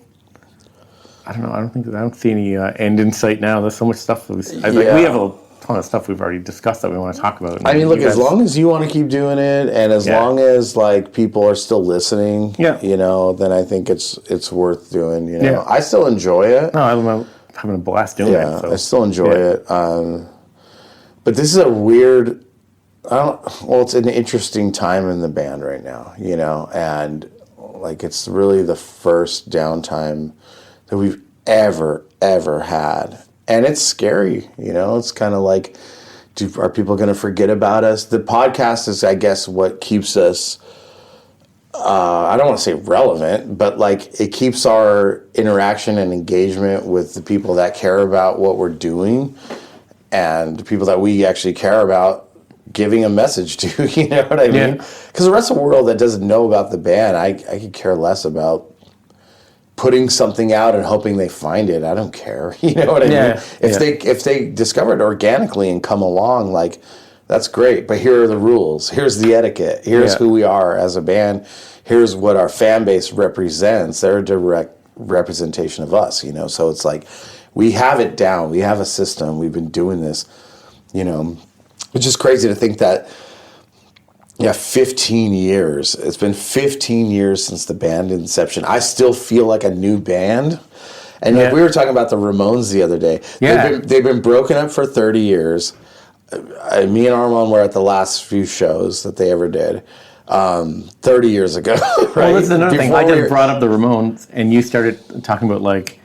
I don't know. I don't see any end in sight now. There's so much stuff. We have a ton of stuff we've already discussed that we want to talk about. I mean, look, as long as you want to keep doing it, and as long as like people are still listening, you know, then I think it's worth doing. You know, I still enjoy it. No, I'm having a blast doing it. So. I still enjoy it. But this is a weird. It's an interesting time in the band right now. You know, and like it's really the first downtime that we've ever had. And it's scary, you know. It's kind of like, are people going to forget about us? The podcast is, I guess, what keeps us. I don't want to say relevant, but like it keeps our interaction and engagement with the people that care about what we're doing, and the people that we actually care about giving a message to. You know what I mean? Because the rest of the world that doesn't know about the band, I could care less about. Putting something out and hoping they find it, I don't care. You know what I mean? If they discover it organically and come along, like that's great. But here are the rules. Here's the etiquette. Here's who we are as a band. Here's what our fan base represents. They're a direct representation of us, you know. So it's like we have it down. We have a system. We've been doing this, you know. It's just crazy to think that, 15 years. It's been 15 years since the band inception. I still feel like a new band. And like we were talking about the Ramones the other day. Yeah. They've been broken up for 30 years. Me and Armand were at the last few shows that they ever did 30 years ago. Right? Well, that's another thing. I Before just brought up the Ramones, and you started talking about like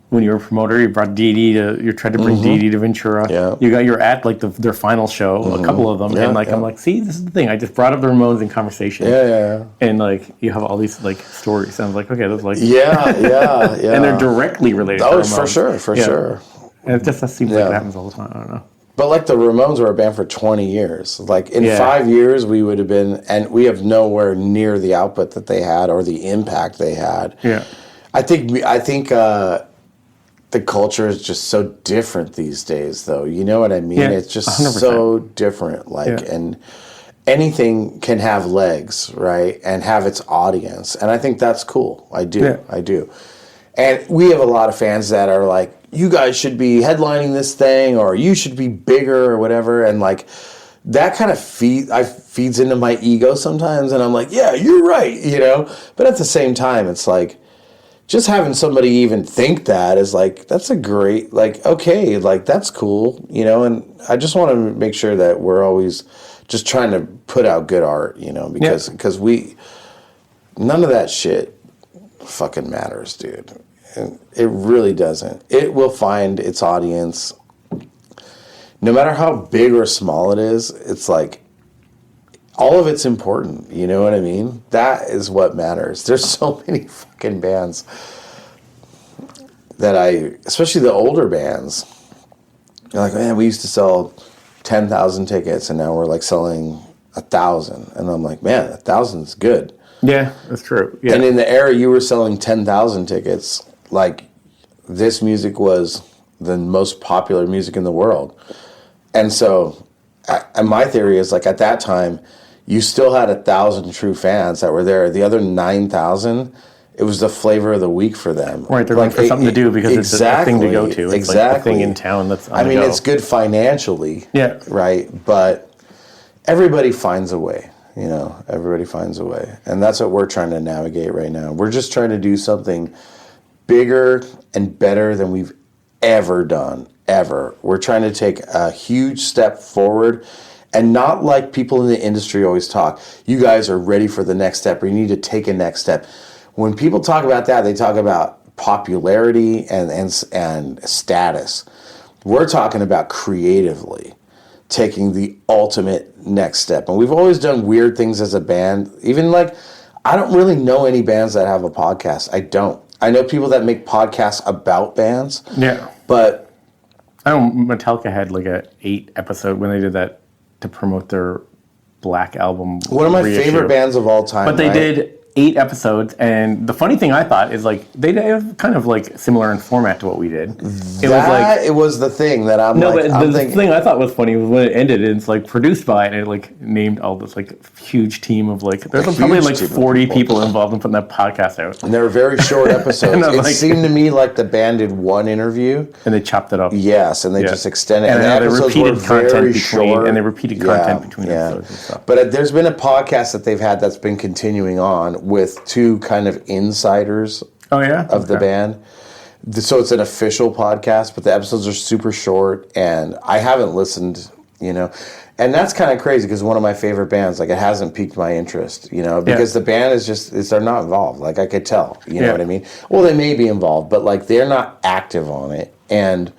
when you were a promoter, you brought you tried to bring Dee Dee to Ventura. Yeah. You're at like their final show, a couple of them, Yeah, and like I'm like, see, this is the thing. I just brought up the Ramones in conversation. Yeah. And like you have all these like stories. And I was like, okay, that's like Yeah. and they're directly related. Oh, to Ramones. for sure. And that seems like it happens all the time. I don't know. But like the Ramones were a band for 20 years. Like in 5 years, we would have been, and we have nowhere near the output that they had or the impact they had. Yeah. I think the culture is just so different these days, though. You know what I mean? Yeah, it's just 100%. so different. Like, and anything can have legs, right? And have its audience. And I think that's cool. I do. Yeah. I do. And we have a lot of fans that are like, you guys should be headlining this thing, or you should be bigger, or whatever. And like, that kind of feeds into my ego sometimes. And I'm like, yeah, you're right, you know? But at the same time, it's like, just having somebody even think that is like, that's a great, like, okay, like, that's cool, you know? And I just want to make sure that we're always just trying to put out good art, you know? Because none of that shit fucking matters, dude. And it really doesn't. It will find its audience. No matter how big or small it is, it's like, all of it's important, you know what I mean? That is what matters. There's so many fucking bands that especially the older bands, they're like, man, we used to sell 10,000 tickets and now we're like selling 1,000. And I'm like, man, 1,000 is good. Yeah, that's true. Yeah. And in the era you were selling 10,000 tickets, like, this music was the most popular music in the world. And so, and my theory is, like, at that time, you still had 1,000 true fans that were there. The other 9,000, it was the flavor of the week for them. Right, they're going for something to do because it's a thing to go to. It's like the thing in town that's on the go. It's good financially. Yeah. Right? But everybody finds a way, you know? Everybody finds a way. And that's what we're trying to navigate right now. We're just trying to do something bigger and better than we've ever done, ever. We're trying to take a huge step forward. And not like people in the industry always talk, you guys are ready for the next step, or you need to take a next step. When people talk about that, they talk about popularity and status. We're talking about creatively taking the ultimate next step. And we've always done weird things as a band. Even like, I don't really know any bands that have a podcast. I don't. I know people that make podcasts about bands. Yeah. But I know Metallica had like a 8 episode when they did that to promote their Black album. One of my reissue. favorite bands of all time. But they did 8 episodes, and the funny thing I thought is like they have kind of like similar in format to what we did. It was the thing that I'm no, like, but the thing I thought was funny was when it ended, and it's like produced by, and it like named all this like huge team of like there's probably like 40 people involved in putting that podcast out, and they were very short episodes. It like, seemed to me like the band did one interview, and they chopped it up. Yes, and they just extended. And the episodes repeated were content very between, short, and they repeated content between episodes and stuff. But there's been a podcast that they've had that's been continuing on with 2 kind of insiders. Oh yeah, of the band. So it's an official podcast, but the episodes are super short, and I haven't listened, you know. And that's kind of crazy because one of my favorite bands, like, it hasn't piqued my interest, you know, because the band is just, they're not involved. Like, I could tell, you know what I mean? Well, they may be involved, but, like, they're not active on it. And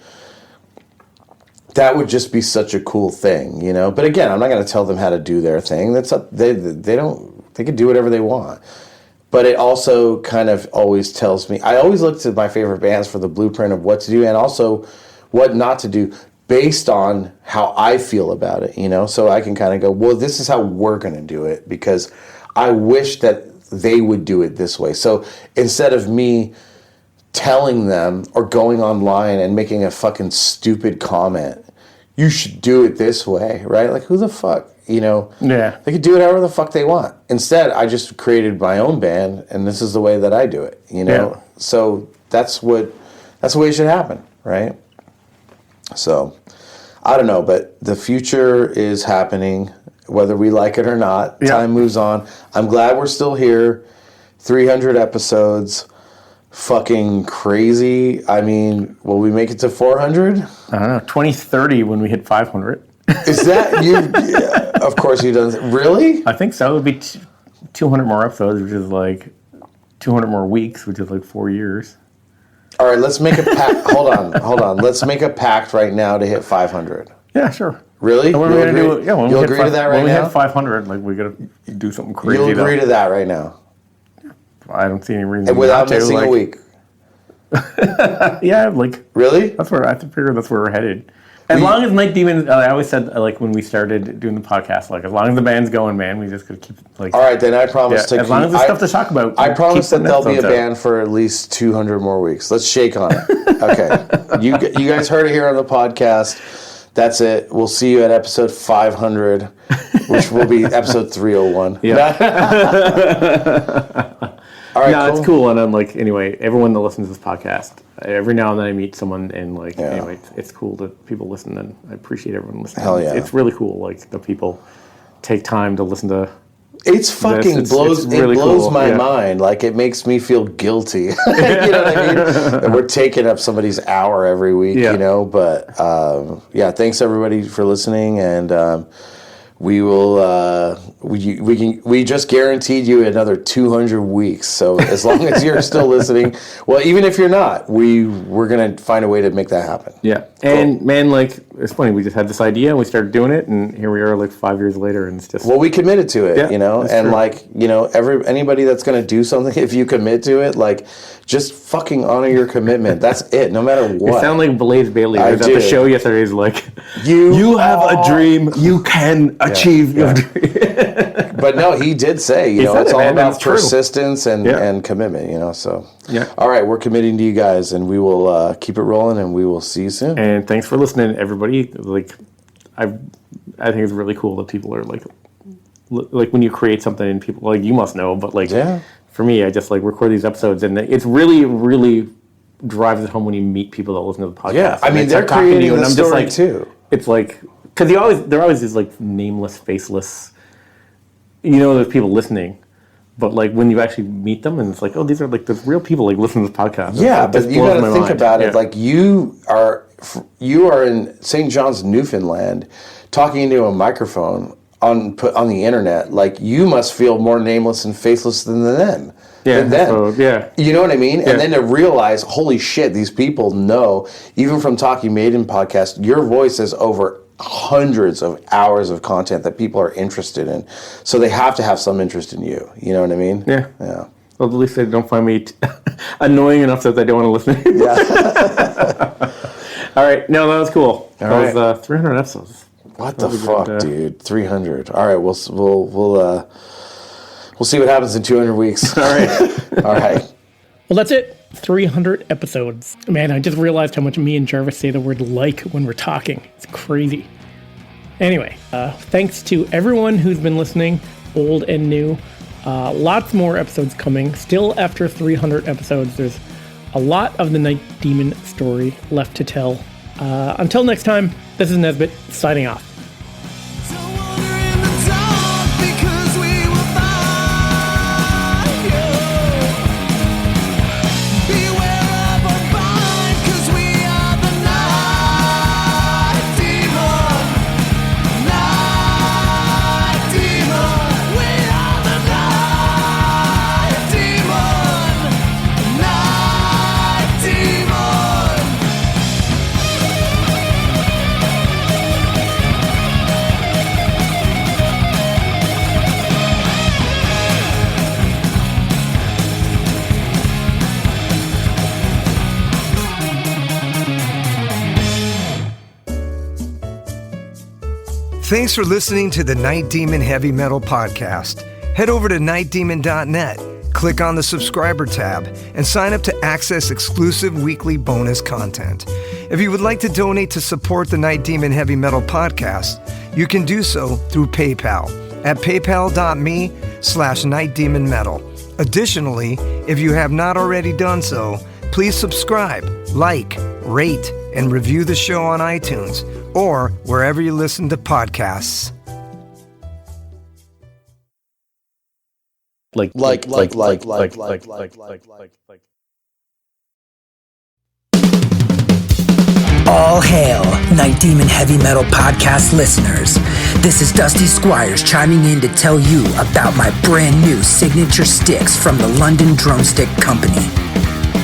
that would just be such a cool thing, you know? But again, I'm not going to tell them how to do their thing. That's up, they can do whatever they want. But it also kind of always tells me, I always look to my favorite bands for the blueprint of what to do and also what not to do based on how I feel about it, you know? So I can kind of go, well, this is how we're going to do it because I wish that they would do it this way. So instead of me telling them or going online and making a fucking stupid comment, you should do it this way, right? Like, who the fuck? Yeah. they could do it however the fuck they want. Instead, I just created my own band, and this is the way that I do it, Yeah. So that's the way it should happen, right? So, I don't know, but the future is happening, whether we like it or not. Yeah. Time moves on. I'm glad we're still here. 300 episodes. Fucking crazy. I mean, will we make it to 400? I don't know, 2030 when we hit 500. Is that you? Yeah, of course you don't. Really? I think so. It would be 200 more episodes, which is like 200 more weeks, which is like 4 years. All right, let's make a pact. Hold on. Let's make a pact right now to hit 500. Yeah, sure. Really? And what are we gonna do? Yeah, when You'll we hit agree to that right when now? we hit 500, like we gotta do something crazy. You'll agree to that right now, I don't see any reason and without not to. missing a week. Yeah, like Really? that's where I figure that's where we're headed. As long as Night Demon, I always said like when we started doing the podcast, like as long as the band's going, man, we just gotta keep like. All right, then I promise Yeah, to. as long as there's stuff to talk about. I promise keep that there'll be a putting episodes band for at least 200 more weeks. Let's shake on it. Okay, you guys heard it here on the podcast. That's it. We'll see you at episode 500, which will be episode 301. Yeah. All right, No, it's cool. And I'm like, anyway, everyone that listens to this podcast, every now and then I meet someone, and like, anyway, it's cool that people listen, and I appreciate everyone listening. Hell yeah. It's really cool. Like the people take time to listen to. It's fucking It's blows. really It blows cool, my yeah. mind. Like it makes me feel guilty. You know what I mean? That we're taking up somebody's hour every week. Yeah. But yeah. Thanks everybody for listening, and we will. We just guaranteed you another 200 weeks. So as long as you're still listening, well, even if you're not, we're gonna find a way to make that happen. Yeah. And man, like it's funny. We just had this idea and we started doing it, and here we are, like 5 years later, and it's just. Well, we committed to it, Yeah, and that's true. like, anybody that's going to do something, if you commit to it, like, just fucking honor your commitment. That's it, no matter You what. sound like Blaze Bailey. I I was at the did. show yesterday. He's like, You have a are- dream. You can achieve your dream. But no, he did say, said it's it, all man, and about it's true. persistence and, Yeah. and commitment, so. Yeah. All right, we're committing to you guys, and we will keep it rolling, and we will see you soon. And thanks for listening, everybody. Like, I think it's really cool that people are like when you create something and people like you must know, but like Yeah. for me, I just like record these episodes, and it's really, really drives it home when you meet people that listen to the podcast. Yeah, I And mean, they start they're talking to creating you, and the I'm just story, like, too. It's like because they're always these like nameless, faceless. There's people listening. But like when you actually meet them, and it's like, oh, these are like the real people like listening to this podcast. Yeah, It just but you blows got my to think mind. about Yeah. it. Like you are in St. John's, Newfoundland, talking into a microphone on the internet. Like you must feel more nameless and faceless than them. Yeah, than them. so, yeah. You know what I mean? Yeah. And then to realize, holy shit, these people know. Even from Talking Maiden podcast, your voice is over hundreds of hours of content that people are interested in. So they have to have some interest in you. You know what I mean? Yeah. Yeah. Well, at least they don't find me annoying enough that they don't want to listen. Yeah. All right. No, that was cool. All That was 300 episodes. What the That'll be fuck, good, dude? 300. All right, we'll see what happens in 200 weeks. All right. All right. Well, that's it. 300 episodes. Man, I just realized how much me and Jarvis say the word like when we're talking. It's crazy. Anyway, thanks to everyone who's been listening, old and new. Lots more episodes coming. Still after 300 episodes, there's a lot of the Night Demon story left to tell. Until next time, this is Nesbitt signing off. Thanks for listening to the Night Demon Heavy Metal Podcast. Head over to nightdemon.net, click on the subscriber tab and sign up to access exclusive weekly bonus content. If you would like to donate to support the Night Demon Heavy Metal Podcast, you can do so through PayPal at paypal.me/nightdemonmetal. Additionally, if you have not already done so, please subscribe, like, rate, and review the show on iTunes or wherever you listen to podcasts. All hail, Night Demon Heavy Metal Podcast listeners. This is Dusty Squires chiming in to tell you about my brand new signature sticks from the London Drumstick Company.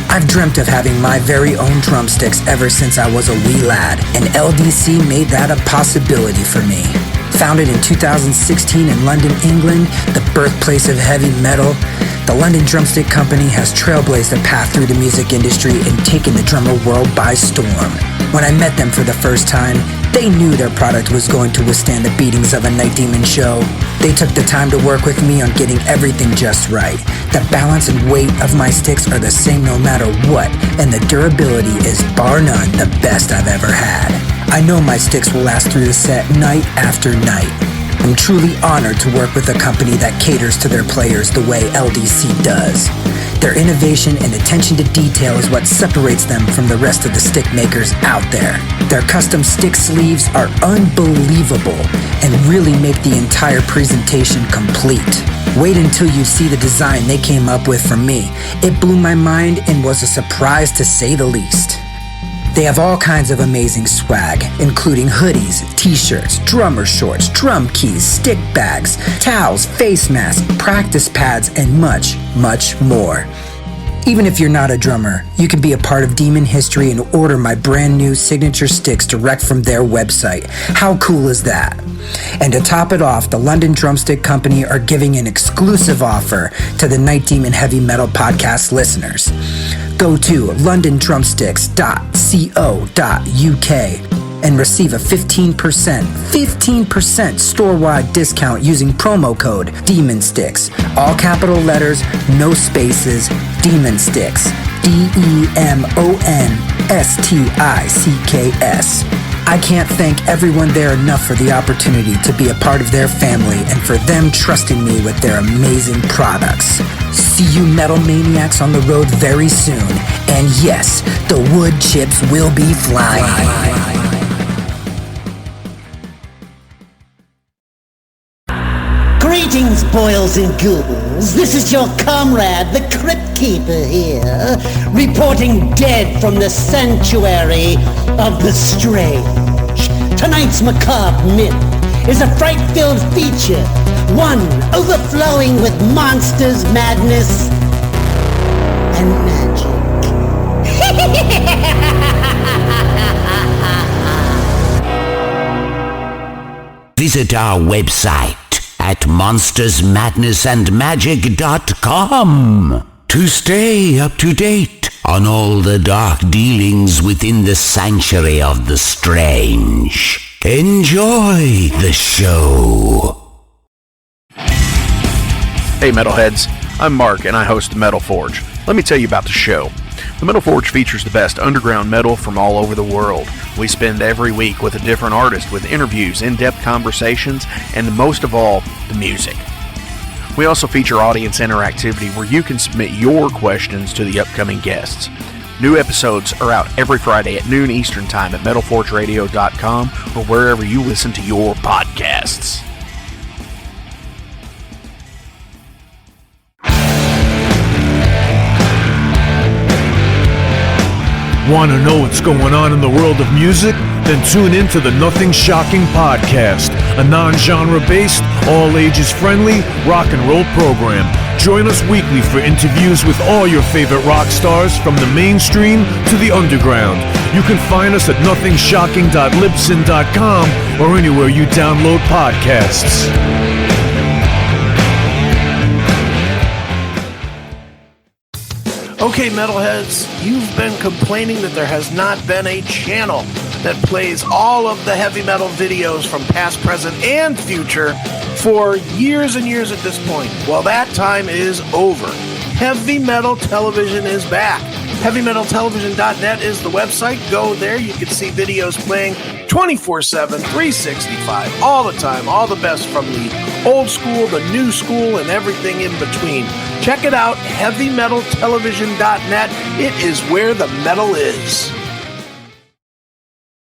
I've dreamt of having my very own drumsticks ever since I was a wee lad, and LDC made that a possibility for me. Founded in 2016 in London, England, the birthplace of heavy metal, the London Drumstick Company has trailblazed a path through the music industry and taken the drummer world by storm. When I met them for the first time, they knew their product was going to withstand the beatings of a Night Demon show. They took the time to work with me on getting everything just right. The balance and weight of my sticks are the same no matter what, and the durability is bar none the best I've ever had. I know my sticks will last through the set night after night. I'm truly honored to work with a company that caters to their players the way LDC does. Their innovation and attention to detail is what separates them from the rest of the stick makers out there. Their custom stick sleeves are unbelievable and really make the entire presentation complete. Wait until you see the design they came up with for me. It blew my mind and was a surprise to say the least. They have all kinds of amazing swag, including hoodies, t-shirts, drummer shorts, drum keys, stick bags, towels, face masks, practice pads, and much, much more. Even if you're not a drummer, you can be a part of Demon history and order my brand new signature sticks direct from their website. How cool is that? And to top it off, the London Drumstick Company are giving an exclusive offer to the Night Demon Heavy Metal Podcast listeners. Go to londondrumsticks.co.uk and receive a 15% store-wide discount using promo code DEMONSTICKS. All capital letters, no spaces, Demon Sticks. DEMONSTICKS. I can't thank everyone there enough for the opportunity to be a part of their family and for them trusting me with their amazing products. See you metal maniacs on the road very soon. And yes, the wood chips will be flying. Greetings, boils and ghouls. This is your comrade, the Crypt Keeper here, reporting dead from the sanctuary of the strange. Tonight's macabre myth is a fright-filled feature, one overflowing with monsters, madness, and magic. Visit our website at monstersmadnessandmagic.com to stay up to date on all the dark dealings within the sanctuary of the strange. Enjoy the show. Hey Metalheads, I'm Mark and I host the Metal Forge. Let me tell you about the show. The Metal Forge features the best underground metal from all over the world. We spend every week with a different artist with interviews, in-depth conversations, and most of all, the music. We also feature audience interactivity where you can submit your questions to the upcoming guests. New episodes are out every Friday at noon Eastern Time at MetalForgeRadio.com or wherever you listen to your podcasts. Want to know what's going on in the world of music? Then tune in to the Nothing Shocking Podcast, a non-genre based, all-ages friendly rock and roll program. Join us weekly for interviews with all your favorite rock stars from the mainstream to the underground. You can find us at nothingshocking.libsyn.com or anywhere you download podcasts. Okay, metalheads, you've been complaining that there has not been a channel that plays all of the heavy metal videos from past, present, and future for years and years at this point. Well, that time is over. Heavy Metal Television is back. HeavyMetalTelevision.net is the website. Go there. You can see videos playing 24/7, 365, all the time. All the best from the old school, the new school, and everything in between. Check it out, HeavyMetalTelevision.net. It is where the metal is.